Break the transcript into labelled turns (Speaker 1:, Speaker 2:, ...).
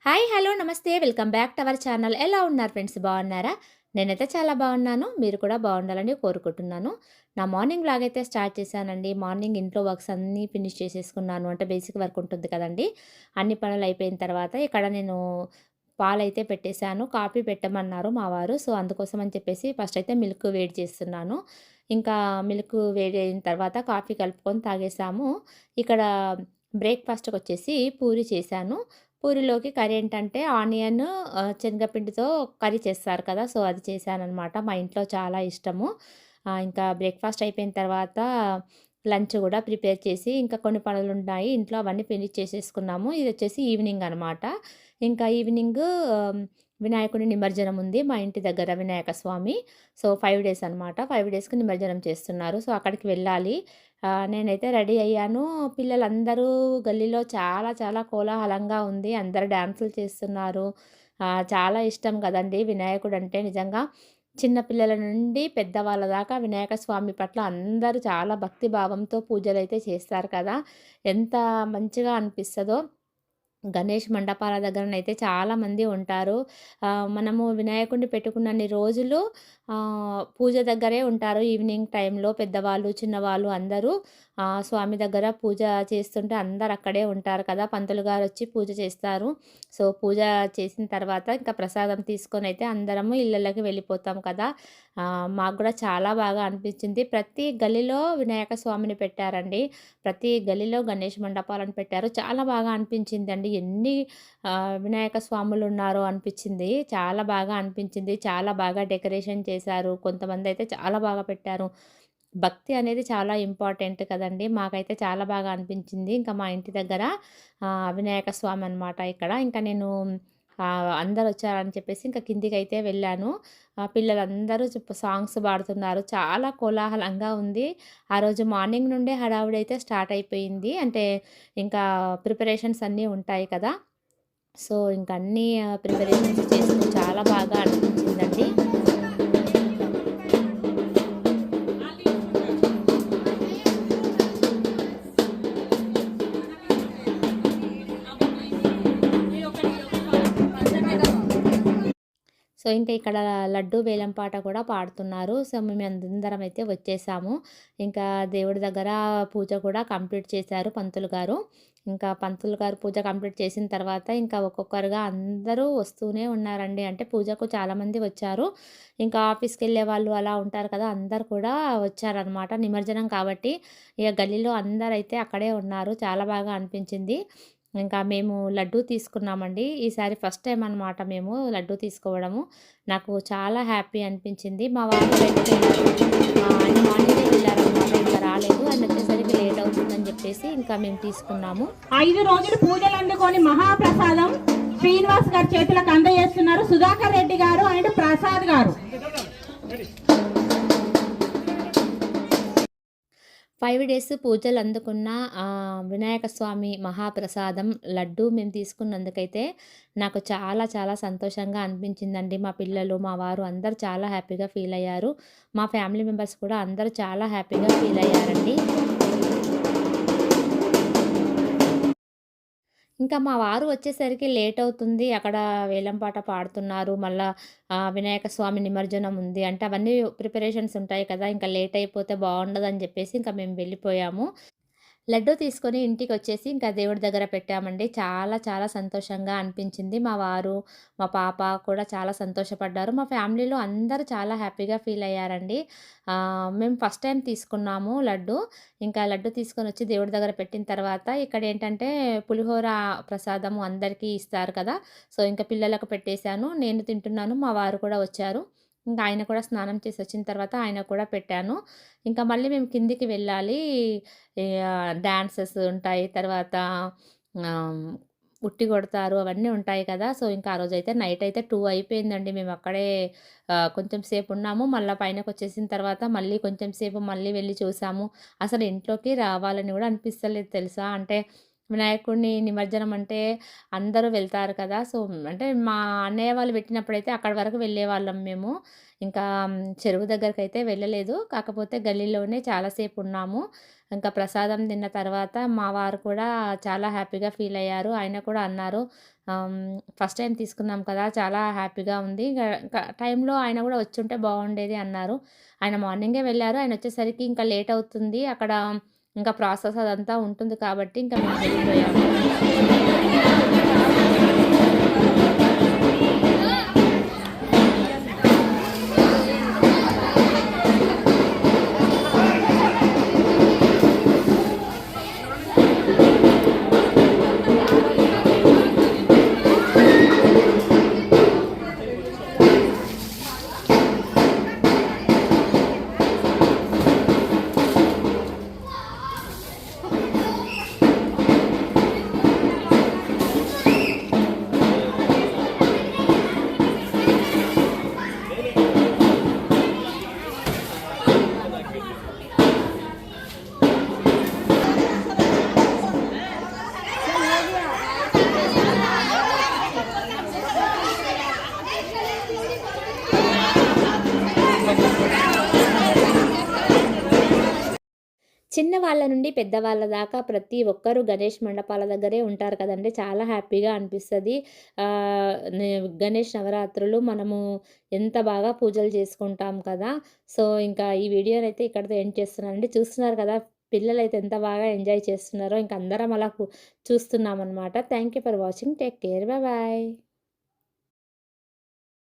Speaker 1: Hi! Hello! నమస్తే. Welcome back to our channel. ఎలా ఉన్నారు ఫ్రెండ్స్? బాగున్నారా? నేనైతే చాలా బాగున్నాను. మీరు కూడా బాగుండాలని కోరుకుంటున్నాను. నా మార్నింగ్ వ్లాగ్ అయితే స్టార్ట్ చేశానండి. మార్నింగ్ ఇంట్లో వర్క్స్ అన్నీ ఫినిష్ చేసేసుకున్నాను. అంటే బేసిక్ వర్క్ ఉంటుంది కదండీ! అన్ని పనులు అయిపోయిన తర్వాత ఇక్కడ నేను పాలైతే పెట్టేశాను. కాఫీ పెట్టమన్నారు మా వారు. సో, అందుకోసం అని చెప్పేసి ఫస్ట్ అయితే మిల్క్ వేడి చేస్తున్నాను. ఇంకా మిల్క్ వేడి అయిన తర్వాత కాఫీ కలుపుకొని తాగేసాము. ఇక్కడ బ్రేక్‌ఫాస్ట్‌కొచ్చేసి పూరి చేశాను. పూరిలోకి కర్రీ ఏంటంటే ఆనియన్ శనగపిండితో కర్రీ చేస్తారు కదా! సో, అది చేశాననమాట. మా ఇంట్లో చాలా ఇష్టము. ఇంకా బ్రేక్‌ఫాస్ట్ అయిపోయిన తర్వాత లంచ్ గూడా ప్రిపేర్ చేసి ఇంకా కొన్ని పనులున్నాయి ఇంట్లో అవన్నీ ఫినిష్ చేసేసుకున్నాము. ఇదొచ్చేసి ఈవినింగ్ అనమాట. ఇంకా ఈవినింగ్ వినాయకుడి నిమజ్జనం ఉంది మా ఇంటి దగ్గర వినాయక స్వామి. సో, 5 డేస్ అనమాట. 5 డేస్‌కి నిమజ్జనం చేస్తున్నారు. సో, అక్కడికి వెళ్ళాలి. నేనైతే రెడీ అయ్యాను. పిల్లలందరూ గల్లీలో చాలా చాలా కోలాహలంగా ఉంది. అందరూ డాన్సులు చేస్తున్నారు. చాలా ఇష్టం గదండీ వినాయకుడంటే నిజంగా. చిన్న పిల్లల నుండి పెద్దవాళ్ళ దాకా వినాయక స్వామి పట్ల అందరూ చాలా భక్తి భావంతో పూజలైతే చేస్తారు కదా! ఎంత మంచిగా అనిపిస్తదో. గణేష్ మండపాల దగ్గరనైతే చాలామంది ఉంటారు. మనము వినాయకుడిని పెట్టుకున్నన్ని రోజులు పూజ దగ్గరే ఉంటారు. ఈవినింగ్ టైంలో పెద్దవాళ్ళు, చిన్నవాళ్ళు అందరూ స్వామి దగ్గర పూజ చేస్తుంటే అందరూ అక్కడే ఉంటారు కదా! పంతులు గారొచ్చి పూజ చేస్తారు. సో, పూజ చేసిన తర్వాత ఇంకా ప్రసాదం తీసుకొనైతే అందరము ఇళ్ళలోకి వెళ్ళిపోతాం కదా! మాకు గూడా చాలా బాగా అనిపించింది. ప్రతి గల్లీలో వినాయక స్వామిని పెట్టారండి. ప్రతి గల్లీలో గణేష్ మండపాలను పెట్టారు. చాలా బాగా అనిపించిందండి. ఎన్ని వినాయక స్వాములున్నారో అనిపించింది. చాలా బాగా అనిపించింది. చాలా బాగా డెకరేషన్ చేశారు. కొంతమందయితే చాలా బాగా పెట్టారు. భక్తి అనేది చాలా ఇంపార్టెంట్ కదండీ! మాకైతే చాలా బాగా అనిపించింది. ఇంకా మా ఇంటి దగ్గర వినాయక స్వామి అనమాట ఇక్కడ. ఇంకా నేను అందరొచ్చారని చెప్పేసి ఇంకా కిందికైతే వెళ్ళాను. పిల్లలందరూ సాంగ్స్ పాడుతున్నారు. చాలా కోలాహలంగా ఉంది. ఆ రోజు మార్నింగ్ నుండే హడావుడైతే స్టార్ట్ అయిపోయింది. అంటే ఇంకా ప్రిపరేషన్స్ అన్నీ ఉంటాయి కదా! సో, ఇంక అన్నీ ప్రిపరేషన్స్ చేస్తూ చాలా బాగా అనిపించిందండి. సో, ఇంకా ఇక్కడ లడ్డూ వేలం పాట కూడా పాడుతున్నారు. సో, మేమందరం అయితే వచ్చేసాము. ఇంకా దేవుడి దగ్గర పూజ కూడా కంప్లీట్ చేశారు పంతులు గారు. ఇంకా పంతులు గారు పూజ కంప్లీట్ చేసిన తర్వాత ఇంకా ఒక్కొక్కరుగా అందరూ వస్తూనే ఉన్నారండి. అంటే పూజకు చాలామంది వచ్చారు. ఇంకా ఆఫీస్‌కెళ్ళే వాళ్ళు అలా ఉంటారు కదా! అందరూ కూడా వచ్చారనమాట. నిమజ్జనం కాబట్టి ఇక గల్లీలో అందరైతే అక్కడే ఉన్నారు. చాలా బాగా అనిపించింది. ఇంకా మేము లడ్డూ తీసుకున్నామండి. ఈసారి ఫస్ట్ టైమ్ అనమాట మేము లడ్డూ తీసుకోవడము. నాకు చాలా హ్యాపీ అనిపించింది. మా వారు బయటికెళ్లారు. ఆయన మార్నింగే వెళ్లారనమాట. ఇంకా రాలేదు. ఆయనొచ్చేసరికి లేట్ అవుతుందని చెప్పేసి ఇంకా మేము తీసుకున్నాము.
Speaker 2: 5 రోజులు పూజలు అందుకొని మహాప్రసాదం శ్రీనివాస్ గారి చేతులకు అందజేస్తున్నారు సుధాకర్ రెడ్డి గారు అండ్ ప్రసాద్ గారు.
Speaker 1: 5 డేస్ పూజలు అందుకున్న వినాయక స్వామి మహాప్రసాదం లడ్డూ మేము తీసుకున్నందుకైతే నాకు చాలా చాలా సంతోషంగా అనిపించిందండి. మా పిల్లలు, మా వారు అందరూ చాలా హ్యాపీగా ఫీల్ అయ్యారు. మా ఫ్యామిలీ మెంబర్స్ కూడా అందరూ చాలా హ్యాపీగా ఫీల్ అయ్యారండి. ఇంకా మా వారు వచ్చేసరికి లేట్ అవుతుంది. అక్కడ వేలంపాట పాడుతున్నారు. మళ్ళా వినాయక స్వామి నిమజ్జనం ఉంది. అంటే అవన్నీ ప్రిపరేషన్స్ ఉంటాయి కదా! ఇంకా లేట్ అయిపోతే బావుండదని జెప్పేసి ఇంకా మేము వెళ్ళిపోయాము. లడ్డూ తీసుకొని ఇంటికొచ్చేసి ఇంకా దేవుడి దగ్గర పెట్టామండి. చాలా చాలా సంతోషంగా అనిపించింది. మా వారు, మా పాప కూడా చాలా సంతోషపడ్డారు. మా ఫ్యామిలీలో అందరూ చాలా హ్యాపీగా ఫీల్ అయ్యారండి. మేము ఫస్ట్ టైమ్ తీసుకున్నాము లడ్డు. ఇంకా లడ్డు తీసుకొనొచ్చి దేవుడి దగ్గర పెట్టిన తర్వాత ఇక్కడేంటంటే పులిహోర ప్రసాదము అందరికీ ఇస్తారు కదా! సో, ఇంకా పిల్లలకు పెట్టేశాను. నేను తింటున్నాను. మా వారు కూడా వచ్చారు. ఇంకా ఆయన కూడా స్నానం చేసొచ్చిన తర్వాత ఆయనకు కూడా పెట్టాను. ఇంకా మళ్ళీ మేము కిందికి వెళ్ళాలి. డాన్సెస్ ఉంటాయి. తర్వాత ఆహ్, ఉట్టి కొడతారు. అవన్నీ ఉంటాయి కదా! సో, ఇంకా ఆ రోజైతే నైట్ అయితే 2 అయిపోయిందండి. మేము అక్కడే కొంచెం సేపు ఉన్నాము. మళ్ళా పైనకొచ్చేసిన తర్వాత మళ్ళీ కొంచెం సేపు మళ్ళీ వెళ్లి చూసాము. అసలు ఇంట్లోకి రావాలని కూడా అనిపిస్తలేదు తెలుసా? అంటే వినాయకుడిని నిమజ్జనం అంటే అందరూ వెళ్తారు కదా! సో, అంటే మా అన్నయ్య వాళ్ళు పెట్టినప్పుడైతే అక్కడి వరకు వెళ్ళేవాళ్ళం మేము. ఇంకా చెరువు దగ్గరకైతే వెళ్ళలేదు. కాకపోతే గల్లీలోనే చాలా సేపు ఉన్నాము. ఇంకా ప్రసాదం తిన్న తర్వాత మా వారు కూడా చాలా హ్యాపీగా ఫీల్ అయ్యారు. ఆయన కూడా అన్నారు, ఫస్ట్ టైమ్ తీసుకున్నాం కదా! చాలా హ్యాపీగా ఉంది. టైంలో ఆయన కూడా వచ్చుంటే బాగుండేది అన్నారు. ఆయన మార్నింగే వెళ్లారు. ఆయన వచ్చేసరికి ఇంకా లేట్ అవుతుంది. అక్కడ ఇంకా ప్రాసెస్ అదంతా ఉంటుంది కాబట్టి ఇంకా మేము వెళ్ళిపోయాము. చిన్నవాళ్ళ నుండి పెద్దవాళ్ళ దాకా ప్రతి ఒక్కరు గణేష్ మండపాల దగ్గరే ఉంటారు కదండీ! చాలా హ్యాపీగా అనిపిస్తది. నే గణేష్ నవరాత్రులు మనము ఎంత బాగా పూజలు చేసుకుంటాం కదా! సో, ఇంకా ఈ వీడియోనైతే ఇక్కడితో ఎండ్ చేస్తున్నానండి. చూస్తున్నారు కదా! పిల్లలైతే ఎంత బాగా ఎంజాయ్ చేస్తున్నారో ఇంక అందరం అలా చూస్తున్నామనమాట. Thank you for watching. Take care. Bye.